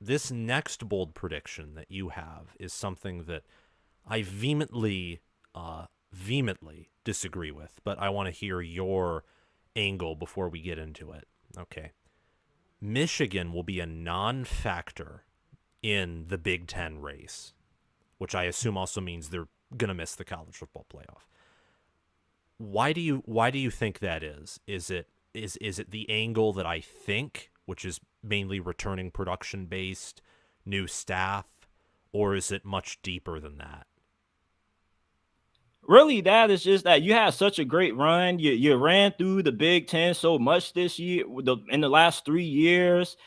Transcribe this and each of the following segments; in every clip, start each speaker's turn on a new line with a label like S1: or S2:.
S1: this next bold prediction that you have is something that I vehemently disagree with, but I want to hear your angle before we get into it. Okay. Michigan will be a non-factor in the Big Ten race, which I assume also means they're gonna miss the college football playoff. Why do you think that is? Is it the angle that I think, which is mainly returning production based, new staff, or is it much deeper than that?
S2: Really, that is just that you had such a great run. You ran through the Big Ten so much this year, in the last 3 years.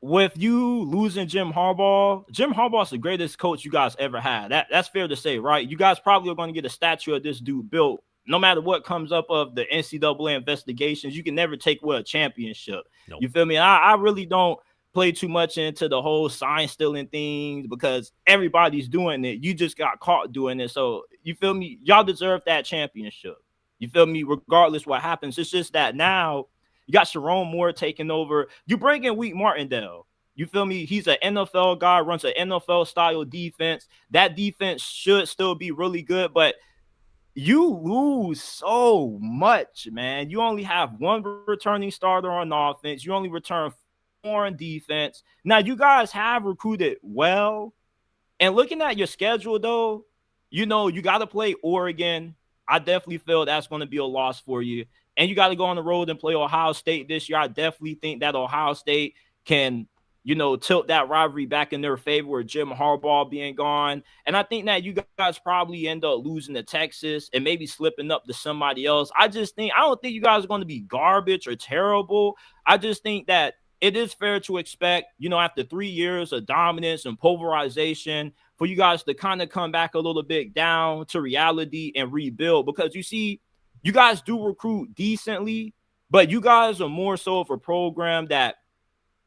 S2: With you losing Jim Harbaugh's the greatest coach you guys ever had. That's fair to say, right? You guys probably are going to get a statue of this dude built. No matter what comes up of the NCAA investigations, you can never take away a championship.
S1: Nope.
S2: You feel me? I really don't play too much into the whole sign stealing things because everybody's doing it. You just got caught doing it. So you feel me? Y'all deserve that championship. You feel me? Regardless what happens. It's just that now you got Sharon Moore taking over. You bring in Wheat Martindale. You feel me? He's an NFL guy, runs an NFL style defense. That defense should still be really good, but you lose so much, man. You only have one returning starter on offense. You only return four on defense. Now, you guys have recruited well. And looking at your schedule, though, you got to play Oregon. I definitely feel that's going to be a loss for you. And you got to go on the road and play Ohio State this year. I definitely think that Ohio State can, tilt that rivalry back in their favor with Jim Harbaugh being gone. And I think that you guys probably end up losing to Texas and maybe slipping up to somebody else. I don't think you guys are going to be garbage or terrible. I just think that it is fair to expect, after 3 years of dominance and pulverization, for you guys to kind of come back a little bit down to reality and rebuild. Because you see, you guys do recruit decently, but you guys are more so of a program that,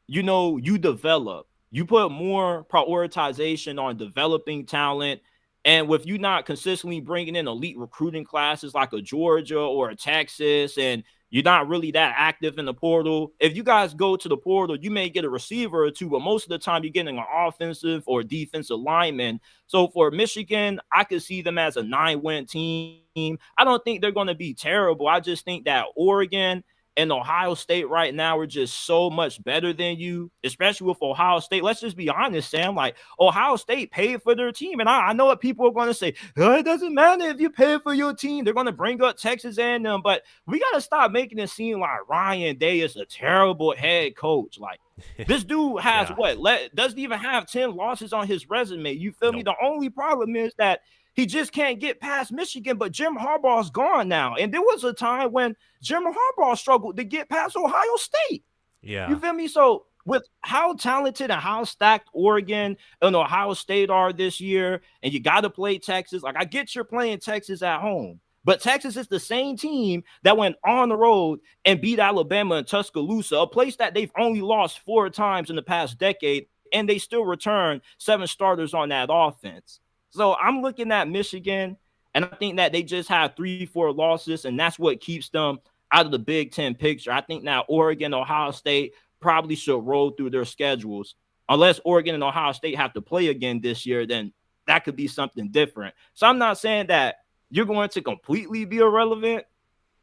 S2: you develop. You put more prioritization on developing talent. And with you not consistently bringing in elite recruiting classes like a Georgia or a Texas, and you're not really that active in the portal. If you guys go to the portal, you may get a receiver or two, but most of the time you're getting an offensive or defensive lineman. So for Michigan, I could see them as a 9-win team. I don't think they're going to be terrible. I just think that Oregon and Ohio State right now are just so much better than you, especially with Ohio State. Let's just be honest, Sam. Like, Ohio State paid for their team. And I know what people are going to say. Oh, it doesn't matter if you pay for your team. They're going to bring up Texas A&M. But we got to stop making it seem like Ryan Day is a terrible head coach. Like, this dude has
S1: Yeah.
S2: doesn't even have 10 losses on his resume. You feel me?
S1: Nope.
S2: The only problem is that he just can't get past Michigan, but Jim Harbaugh's gone now. And there was a time when Jim Harbaugh struggled to get past Ohio State. You
S1: Yeah.
S2: feel me? So with how talented and how stacked Oregon and Ohio State are this year, and you got to play Texas. Like, I get you're playing Texas at home, but Texas is the same team that went on the road and beat Alabama in Tuscaloosa, a place that they've only lost 4 times in the past decade, and they still return 7 starters on that offense. So I'm looking at Michigan, and I think that they just have 3, 4 losses, and that's what keeps them out of the Big Ten picture. I think now Oregon, Ohio State probably should roll through their schedules. Unless Oregon and Ohio State have to play again this year, then that could be something different. So I'm not saying that you're going to completely be irrelevant,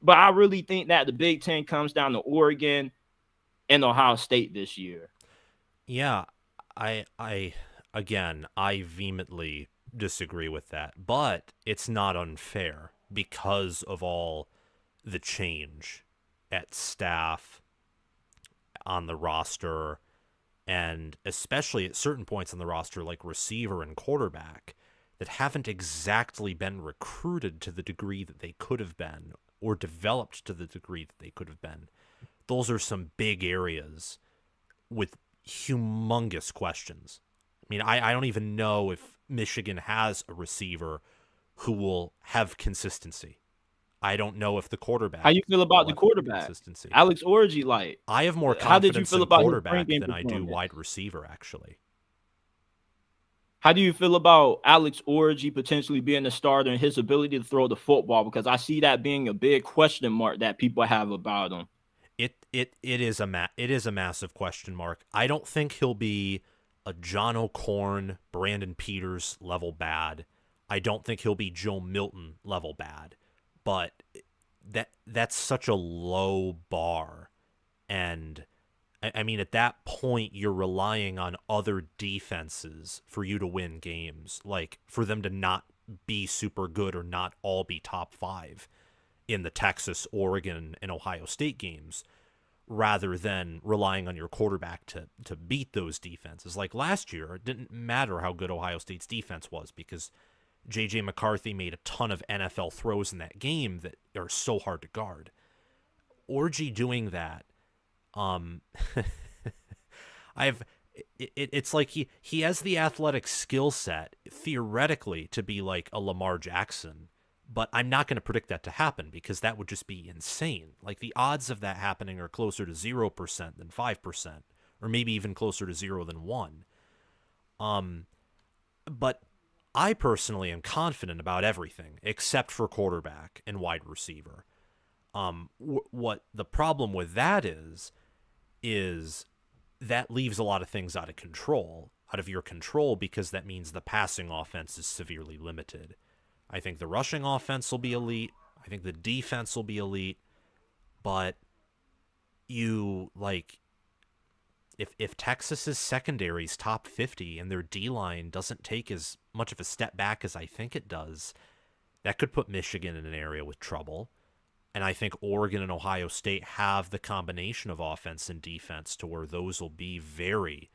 S2: but I really think that the Big Ten comes down to Oregon and Ohio State this year.
S1: Yeah. I vehemently disagree with that, but it's not unfair because of all the change at staff, on the roster, and especially at certain points on the roster, like receiver and quarterback, that haven't exactly been recruited to the degree that they could have been or developed to the degree that they could have been. Those are some big areas with humongous questions. I mean, I don't even know if Michigan has a receiver who will have consistency. I don't know if the
S2: How
S1: quarterback
S2: you feel
S1: will
S2: about the
S1: have
S2: quarterback?
S1: consistency.
S2: Alex Orji, like,
S1: I have more
S2: how did you
S1: confidence
S2: feel
S1: in
S2: about his spring
S1: quarterback
S2: game
S1: than I do
S2: performance?
S1: wide receiver, actually.
S2: How do you feel about Alex Orji potentially being a starter and his ability to throw the football? Because I see that being a big question mark that people have about him.
S1: It is a massive question mark. I don't think he'll be a John O'Corn, Brandon Peters level bad. I don't think he'll be Joe Milton level bad, but that's such a low bar. And I mean, at that point, you're relying on other defenses for you to win games, like for them to not be super good or not all be top 5 in the Texas, Oregon, and Ohio State games, rather than relying on your quarterback to beat those defenses. Like last year, it didn't matter how good Ohio State's defense was because J.J. McCarthy made a ton of NFL throws in that game that are so hard to guard. Orji doing that, it's like he has the athletic skill set theoretically to be like a Lamar Jackson, but I'm not going to predict that to happen because that would just be insane. Like the odds of that happening are closer to 0% than 5%, or maybe even closer to 0 than 1. But I personally am confident about everything except for quarterback and wide receiver. What the problem with that is that leaves a lot of things out of your control, because that means the passing offense is severely limited. I think the rushing offense will be elite. I think the defense will be elite. But if Texas's secondary is top 50 and their D-line doesn't take as much of a step back as I think it does, that could put Michigan in an area with trouble. And I think Oregon and Ohio State have the combination of offense and defense to where those will be very,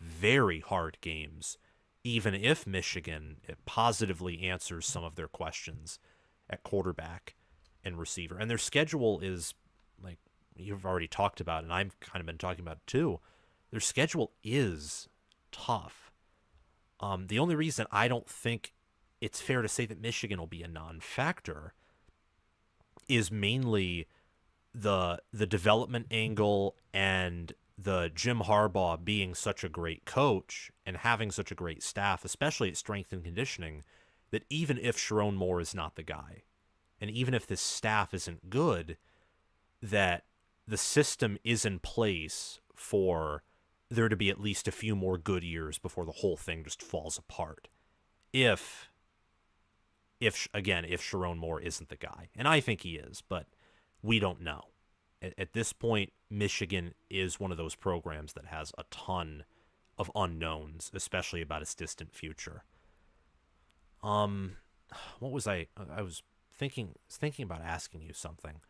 S1: very hard games, even if Michigan positively answers some of their questions at quarterback and receiver. And their schedule is, like you've already talked about, and I've kind of been talking about it too, their schedule is tough. The only reason I don't think it's fair to say that Michigan will be a non-factor is mainly the development angle and the Jim Harbaugh being such a great coach and having such a great staff, especially at strength and conditioning, that even if Sharon Moore is not the guy, and even if this staff isn't good, that the system is in place for there to be at least a few more good years before the whole thing just falls apart. If Sharon Moore isn't the guy. And I think he is, but we don't know. At this point, Michigan is one of those programs that has a ton of unknowns, especially about its distant future. What was I was thinking about asking you something.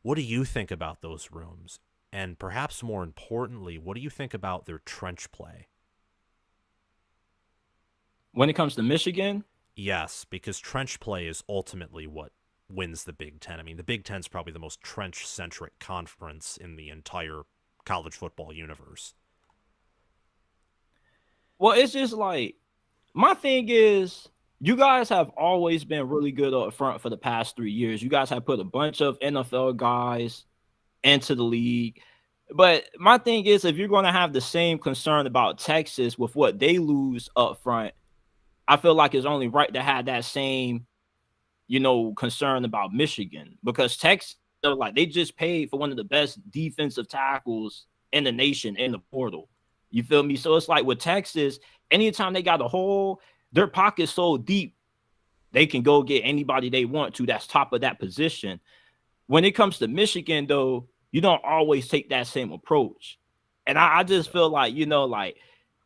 S1: What do you think about those rooms? And perhaps more importantly, what do you think about their trench play?
S2: When it comes to Michigan?
S1: Yes, because trench play is ultimately what wins the Big Ten. I mean, the Big Ten is probably the most trench-centric conference in the entire college football universe.
S2: Well, it's just like, my thing is, you guys have always been really good up front for the past 3 years. You guys have put a bunch of NFL guys into the league. But my thing is, if you're going to have the same concern about Texas with what they lose up front, I feel like it's only right to have that same, concern about Michigan, because Texas, they just paid for one of the best defensive tackles in the nation in the portal. You feel me? So it's like with Texas, anytime they got a hole, their pocket's so deep, they can go get anybody they want to that's top of that position. When it comes to Michigan, though, you don't always take that same approach. And I just feel like,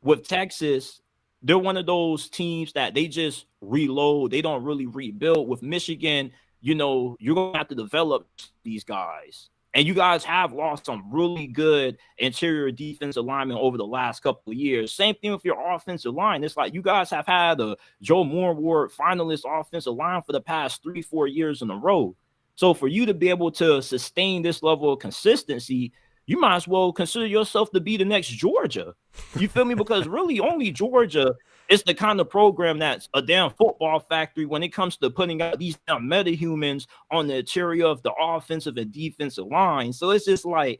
S2: with Texas, they're one of those teams that they just reload. They don't really rebuild. With Michigan, you're going to have to develop these guys. And you guys have lost some really good interior defensive linemen over the last couple of years. Same thing with your offensive line. It's like you guys have had a Joe Moore Award finalist offensive line for the past 3-4 years in a row. So for you to be able to sustain this level of consistency, you might as well consider yourself to be the next Georgia. You feel me? Because really only Georgia is the kind of program that's a damn football factory when it comes to putting out these damn metahumans on the interior of the offensive and defensive line. So it's just like,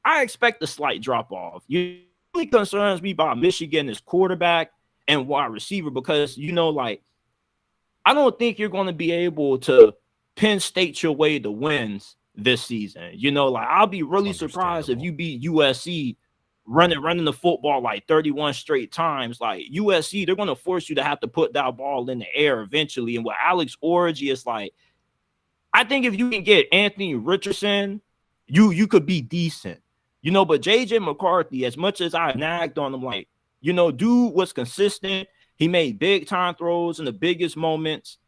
S2: I expect a slight drop off. You really concerns me about Michigan as quarterback and wide receiver, because, I don't think you're going to be able to Penn State your way to wins this season. I'll be really surprised if you beat USC running the football like 31 straight times. Like USC, they're going to force you to have to put that ball in the air eventually. And with Alex Orji, it's like, I think if you can get Anthony Richardson, you could be decent, but JJ McCarthy, as much as I nagged on him, like, dude was consistent. He made big time throws in the biggest moments.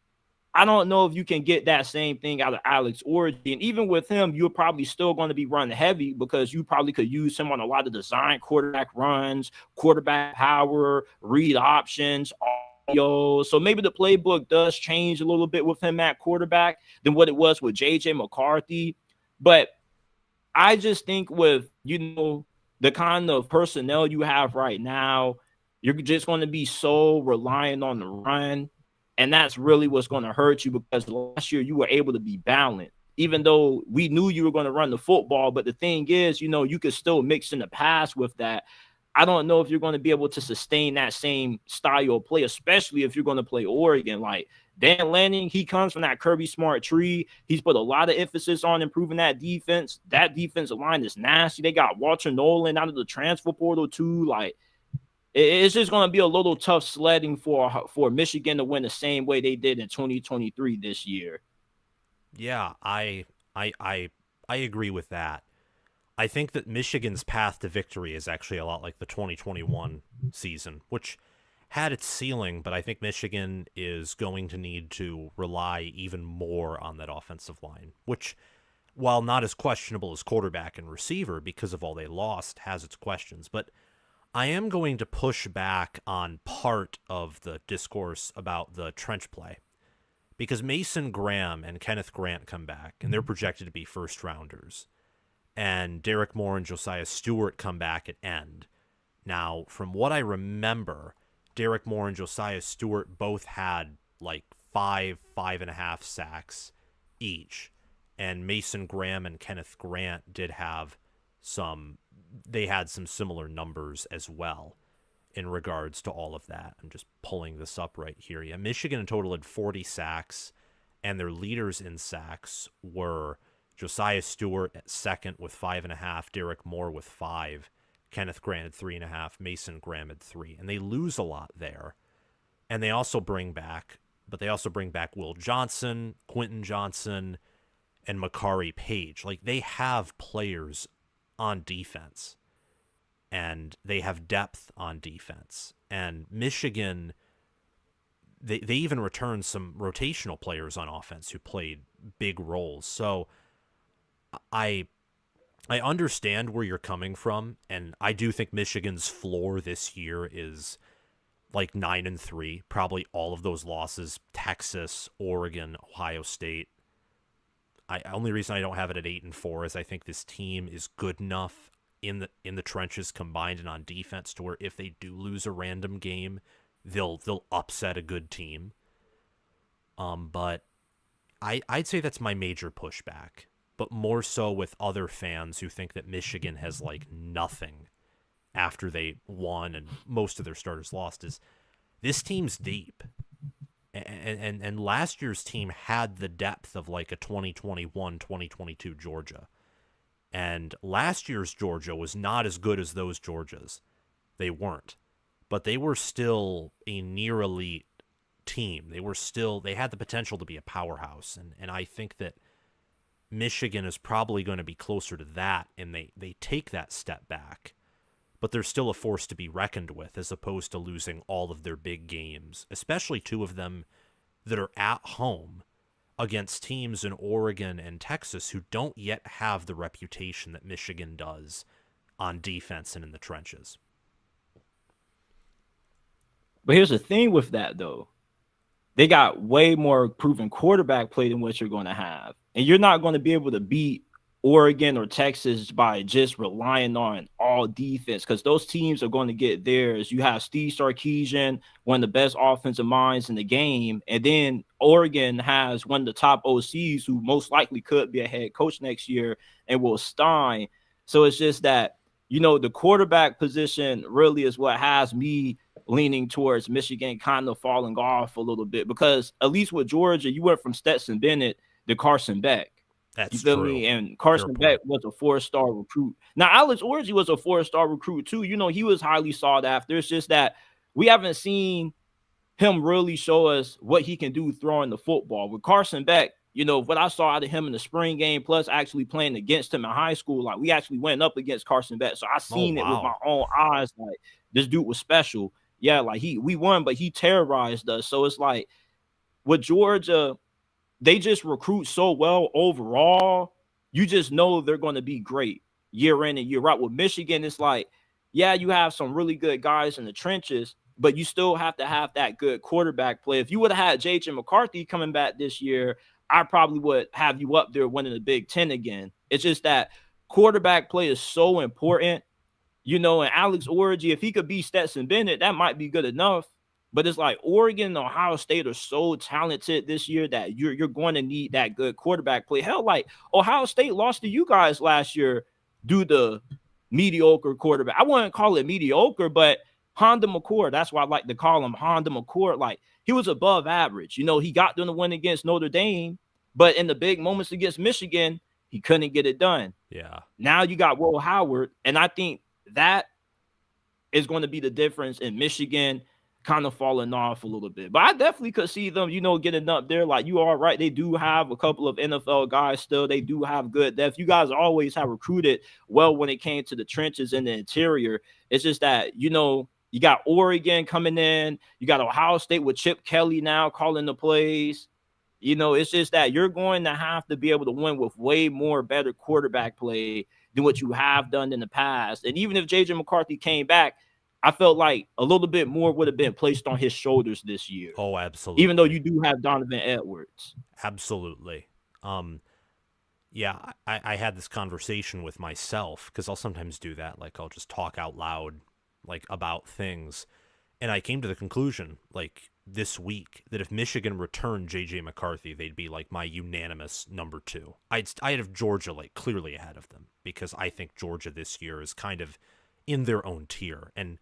S2: I don't know if you can get that same thing out of Alex Orji. And even with him, you're probably still going to be running heavy because you probably could use him on a lot of design quarterback runs, quarterback power, read options, audio. So maybe the playbook does change a little bit with him at quarterback than what it was with JJ McCarthy. But I just think with, the kind of personnel you have right now, you're just going to be so reliant on the run. And that's really what's going to hurt you, because last year you were able to be balanced, even though we knew you were going to run the football. But the thing is, you could still mix in the pass with that. I don't know if you're going to be able to sustain that same style of play, especially if you're going to play Oregon. Like Dan Lanning, he comes from that Kirby Smart tree. He's put a lot of emphasis on improving that defense. That defensive line is nasty. They got Walter Nolan out of the transfer portal too. Like, it's just going to be a little tough sledding for Michigan to win the same way they did in 2023 this year.
S1: Yeah, I agree with that. I think that Michigan's path to victory is actually a lot like the 2021 season, which had its ceiling, but I think Michigan is going to need to rely even more on that offensive line, which, while not as questionable as quarterback and receiver because of all they lost, has its questions. But I am going to push back on part of the discourse about the trench play, because Mason Graham and Kenneth Grant come back, and they're projected to be first-rounders. And Derek Moore and Josiah Stewart come back at end. Now, from what I remember, Derek Moore and Josiah Stewart both had like 5.5 sacks each. And Mason Graham and Kenneth Grant did have some similar numbers as well in regards to all of that. I'm just pulling this up right here. Yeah, Michigan in total had 40 sacks, and their leaders in sacks were Josiah Stewart at second with 5.5, Derek Moore with 5, Kenneth Grant at 3.5, Mason Graham at 3. And they lose a lot there. And they also bring back Will Johnson, Quentin Johnson, and Makari Page. Like, they have players on defense, and they have depth on defense. And Michigan, they even returned some rotational players on offense who played big roles. So I understand where you're coming from, and I do think Michigan's floor this year is like 9-3. Probably all of those losses: Texas, Oregon, Ohio State. Only reason I don't have it at 8-4 is I think this team is good enough in the trenches combined and on defense to where if they do lose a random game, they'll upset a good team. But I'd say that's my major pushback. But more so with other fans who think that Michigan has like nothing after they won and most of their starters lost, is this team's deep. And last year's team had the depth of like a 2021, 2022 Georgia. And last year's Georgia was not as good as those Georgias. They weren't. But they were still a near elite team. They had the potential to be a powerhouse. And I think that Michigan is probably going to be closer to that, and they take that step back. But they're still a force to be reckoned with, as opposed to losing all of their big games, especially two of them that are at home against teams in Oregon and Texas who don't yet have the reputation that Michigan does on defense and in the trenches.
S2: But here's the thing with that, though. They got way more proven quarterback play than what you're going to have. And you're not going to be able to beat Oregon or Texas by just relying on all defense, because those teams are going to get theirs. You have Steve Sarkisian, one of the best offensive minds in the game, and then Oregon has one of the top OCs who most likely could be a head coach next year, and Will Stein. So it's just that, the quarterback position really is what has me leaning towards Michigan kind of falling off a little bit, because at least with Georgia, you went from Stetson Bennett to Carson Beck. You
S1: That's
S2: feel
S1: true.
S2: me? And
S1: Fair
S2: Carson Beck
S1: point.
S2: was a 4-star recruit. Now, Alex Orji was a 4-star recruit too. You know, he was highly sought after. It's just that we haven't seen him really show us what he can do throwing the football. With Carson Beck, you know, what I saw out of him in the spring game, plus actually playing against him in high school, like we actually went up against Carson Beck. So I
S1: Oh,
S2: seen it with my
S1: wow.
S2: own eyes. Like this dude was special. Yeah, like we won, but he terrorized us. So it's like with Georgia, they just recruit so well overall. You just know they're going to be great year in and year out. With Michigan, it's like, yeah, you have some really good guys in the trenches, but you still have to have that good quarterback play. If you would have had J.J. McCarthy coming back this year, I probably would have you up there winning the Big Ten again. It's just that quarterback play is so important, you know, and Alex Orji, if he could be Stetson Bennett, that might be good enough. But it's like Oregon and Ohio State are so talented this year that you're going to need that good quarterback play. Hell, like Ohio State lost to you guys last year due to mediocre quarterback. I wouldn't call it mediocre, but Honda McCord, that's why I like to call him Honda McCord. Like he was above average. You know, he got them to win against Notre Dame, but in the big moments against Michigan, he couldn't get it done.
S1: Yeah.
S2: Now you got Will Howard, and I think that is going to be the difference in Michigan kind of falling off a little bit. But I definitely could see them, you know, getting up there. Like you are right. They do have a couple of NFL guys still. They do have good depth. You guys always have recruited well when it came to the trenches and the interior. It's just that, you know, you got Oregon coming in. You got Ohio State with Chip Kelly now calling the plays. You know, it's just that you're going to have to be able to win with way more better quarterback play than what you have done in the past. And even if J.J. McCarthy came back, I felt like a little bit more would have been placed on his shoulders this year.
S1: Oh,
S2: Even though
S1: absolutely.
S2: you do have Donovan Edwards.
S1: Absolutely. Yeah, I had this conversation with myself because I'll sometimes do that. Like I'll just talk out loud, like about things. And I came to the conclusion, like this week, that if Michigan returned J.J. McCarthy, they'd be like my unanimous number 2. I'd have Georgia like clearly ahead of them because I think Georgia this year is kind of in their own tier. And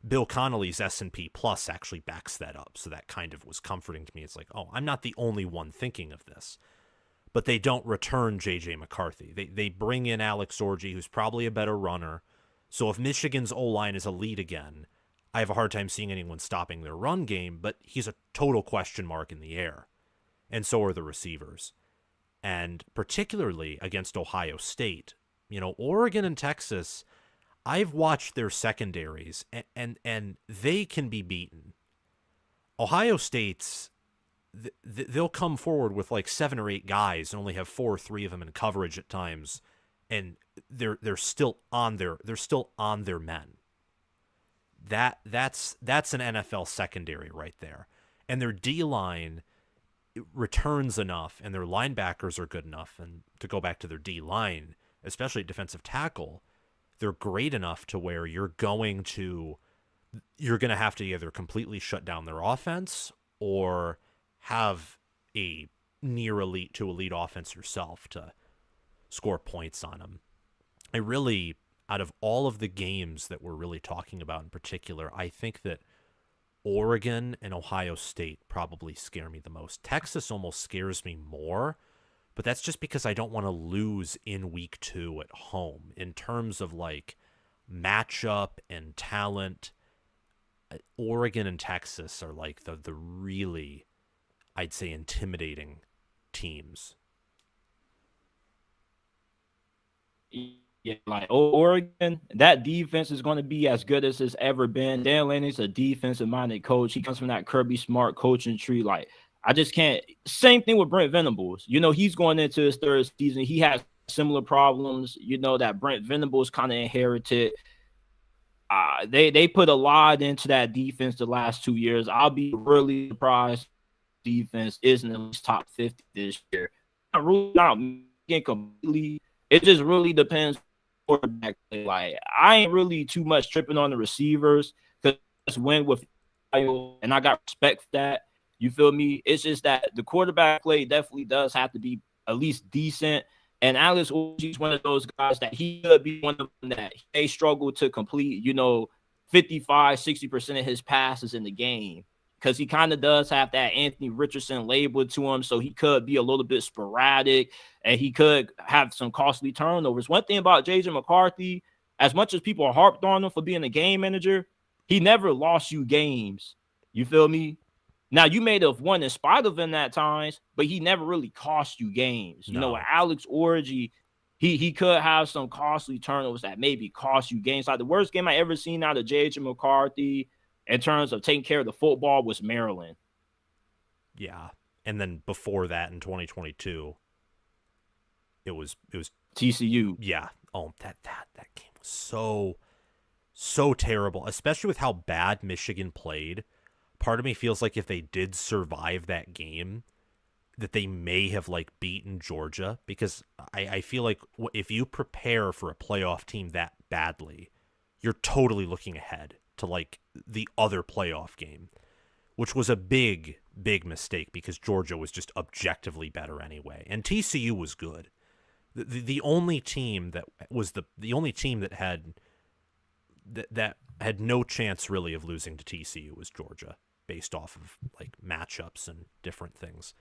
S1: Bill Connolly's S&P Plus actually backs that up. So that kind of was comforting to me. It's like, oh, I'm not the only one thinking of this. But they don't return J.J. McCarthy. They bring in Alex Orji, who's probably a better runner. So if Michigan's O-line is elite again, I have a hard time seeing anyone stopping their run game, but he's a total question mark in the air. And so are the receivers. And particularly against Ohio State, you know, Oregon and Texas, I've watched their secondaries, and they can be beaten. Ohio State's, they'll come forward with like 7 or 8 guys and only have 4 or 3 of them in coverage at times, and they're still on their men. That's an NFL secondary right there, and their D line returns enough, and their linebackers are good enough, and to go back to their D line, especially defensive tackle, they're great enough to where you're going to have to either completely shut down their offense or have a near elite to elite offense yourself to score points on them. I really, out of all of the games that we're really talking about in particular, I think that Oregon and Ohio State probably scare me the most. Texas almost scares me more, but that's just because I don't want to lose in week 2 at home. In terms of like matchup and talent, Oregon and Texas are like the really, I'd say, intimidating teams.
S2: Yeah, like Oregon, that defense is going to be as good as it's ever been. Dan Lanning's a defensive-minded coach. He comes from that Kirby Smart coaching tree. Like, I just can't. Same thing with Brent Venables. You know, he's going into his 3rd season. He has similar problems, you know, that Brent Venables kind of inherited. They put a lot into that defense the last 2 years. I'll be really surprised defense isn't at least top 50 this year. Not ruling out completely. It just really depends on quarterback play. Like I ain't really too much tripping on the receivers because I win with, and I got respect for that. You feel me? It's just that the quarterback play definitely does have to be at least decent. And Alex Orji is one of those guys that he could be one of them that they struggle to complete, you know, 55, 60% of his passes in the game. because he kind of does have that Anthony Richardson label to him, so he could be a little bit sporadic and he could have some costly turnovers. One thing about JJ McCarthy, as much as people are harped on him for being a game manager, he never lost you games. You feel me? Now, you may have won in spite of him at times, but he never really cost you games. You know, with Alex Orji, he could have some costly turnovers that maybe cost you games. Like the worst game I ever seen out of J.J. McCarthy in terms of taking care of the football was Maryland.
S1: Yeah. And then before that in 2022, it was
S2: TCU.
S1: Yeah. Oh, that game was so terrible, especially with how bad Michigan played. Part of me feels like if they did survive that game, that they may have like beaten Georgia, because I feel like if you prepare for a playoff team that badly, you're totally looking ahead to like the other playoff game, which was a big mistake because Georgia was just objectively better anyway, and TCU was good. The only team that was the only team that had no chance really of losing to TCU was Georgia, based off of like matchups and different things.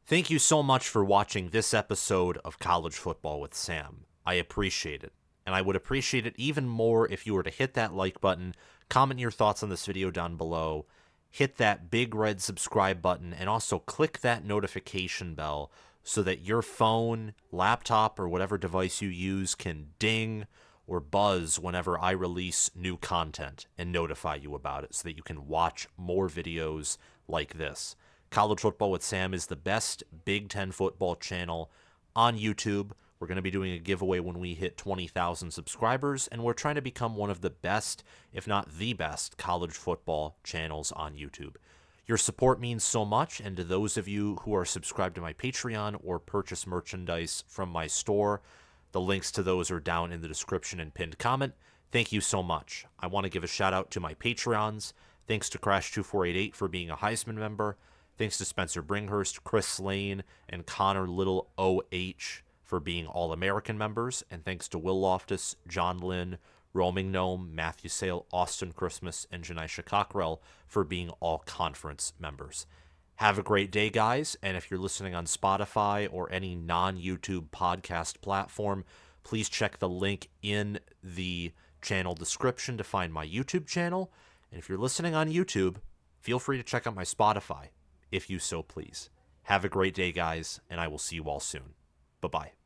S1: Thank you so much for watching this episode of College Football with Sam. I appreciate it. And I would appreciate it even more if you were to hit that like button, comment your thoughts on this video down below, hit that big red subscribe button, and also click that notification bell so that your phone, laptop, or whatever device you use can ding or buzz whenever I release new content and notify you about it so that you can watch more videos like this. College Football with Sam is the best Big Ten football channel on YouTube. We're going to be doing a giveaway when we hit 20,000 subscribers, and we're trying to become one of the best, if not the best, college football channels on YouTube. Your support means so much, and to those of you who are subscribed to my Patreon or purchase merchandise from my store, the links to those are down in the description and pinned comment. Thank you so much. I want to give a shout out to my Patreons. Thanks to Crash2488 for being a Heisman member. Thanks to Spencer Bringhurst, Chris Lane, and Connor Little OH for being All-American members. And thanks to Will Loftus, John Lynn, Roaming Gnome, Matthew Sale, Austin Christmas, and Janisha Cockrell for being All-Conference members. Have a great day, guys. And if you're listening on Spotify or any non-YouTube podcast platform, please check the link in the channel description to find my YouTube channel. And if you're listening on YouTube, feel free to check out my Spotify, if you so please. Have a great day, guys, and I will see you all soon. Bye-bye.